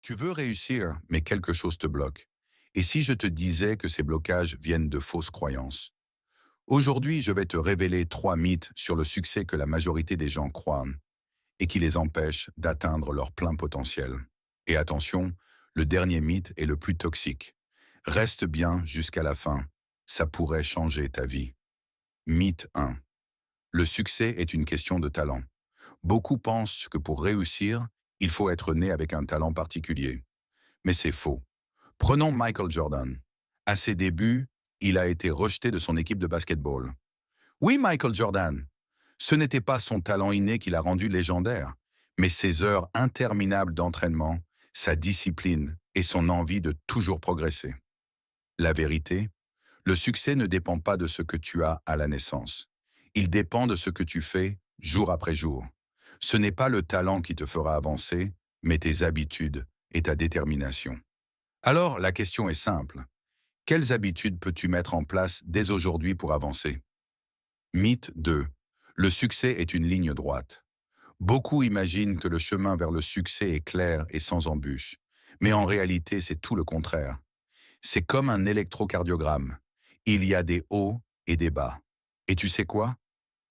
Tu veux réussir, mais quelque chose te bloque. Et si je te disais que ces blocages viennent de fausses croyances? Aujourd'hui, je vais te révéler 3 mythes sur le succès que la majorité des gens croient et qui les empêchent d'atteindre leur plein potentiel. Et attention, le dernier mythe est le plus toxique. Reste bien jusqu'à la fin. Ça pourrait changer ta vie. Mythe 1. Le succès est une question de talent. Beaucoup pensent que pour réussir, il faut être né avec un talent particulier. Mais c'est faux. Prenons Michael Jordan. À ses débuts, il a été rejeté de son équipe de basketball. Oui, Michael Jordan. Ce n'était pas son talent inné qui l'a rendu légendaire, mais ses heures interminables d'entraînement, sa discipline et son envie de toujours progresser. La vérité, le succès ne dépend pas de ce que tu as à la naissance. Il dépend de ce que tu fais jour après jour. Ce n'est pas le talent qui te fera avancer, mais tes habitudes et ta détermination. Alors, la question est simple. Quelles habitudes peux-tu mettre en place dès aujourd'hui pour avancer? Mythe 2. Le succès est une ligne droite. Beaucoup imaginent que le chemin vers le succès est clair et sans embûches. Mais en réalité, c'est tout le contraire. C'est comme un électrocardiogramme. Il y a des hauts et des bas. Et tu sais quoi?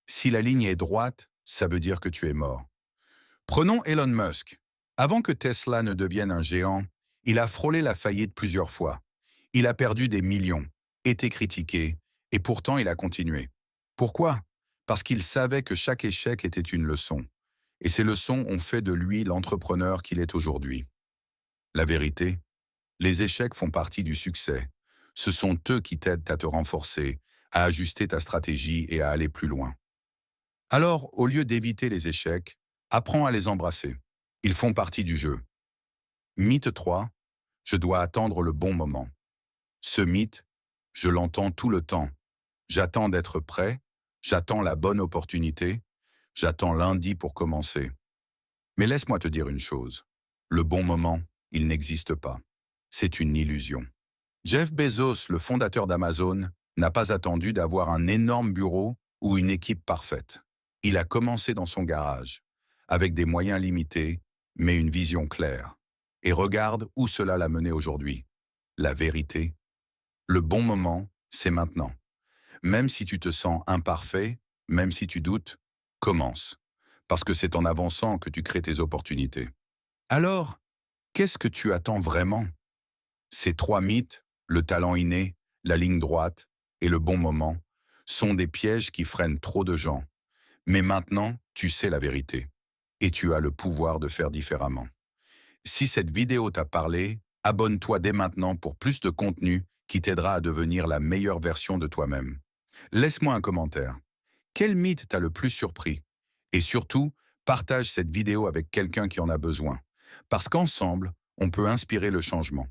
Si la ligne est droite, ça veut dire que tu es mort. Prenons Elon Musk. Avant que Tesla ne devienne un géant, il a frôlé la faillite plusieurs fois. Il a perdu des millions, été critiqué, et pourtant il a continué. Pourquoi? Parce qu'il savait que chaque échec était une leçon. Et ces leçons ont fait de lui l'entrepreneur qu'il est aujourd'hui. La vérité, les échecs font partie du succès. Ce sont eux qui t'aident à te renforcer, à ajuster ta stratégie et à aller plus loin. Alors, au lieu d'éviter les échecs, apprends à les embrasser. Ils font partie du jeu. Mythe 3. Je dois attendre le bon moment. Ce mythe, je l'entends tout le temps. J'attends d'être prêt, j'attends la bonne opportunité, j'attends lundi pour commencer. Mais laisse-moi te dire une chose. Le bon moment, il n'existe pas. C'est une illusion. Jeff Bezos, le fondateur d'Amazon, n'a pas attendu d'avoir un énorme bureau ou une équipe parfaite. Il a commencé dans son garage, avec des moyens limités, mais une vision claire. Et regarde où cela l'a mené aujourd'hui. La vérité, le bon moment, c'est maintenant. Même si tu te sens imparfait, même si tu doutes, commence. Parce que c'est en avançant que tu crées tes opportunités. Alors, qu'est-ce que tu attends vraiment? Ces 3 mythes, le talent inné, la ligne droite et le bon moment, sont des pièges qui freinent trop de gens. Mais maintenant, tu sais la vérité. Et tu as le pouvoir de faire différemment. Si cette vidéo t'a parlé, abonne-toi dès maintenant pour plus de contenu qui t'aidera à devenir la meilleure version de toi-même. Laisse-moi un commentaire. Quel mythe t'a le plus surpris? Et surtout, partage cette vidéo avec quelqu'un qui en a besoin. Parce qu'ensemble, on peut inspirer le changement.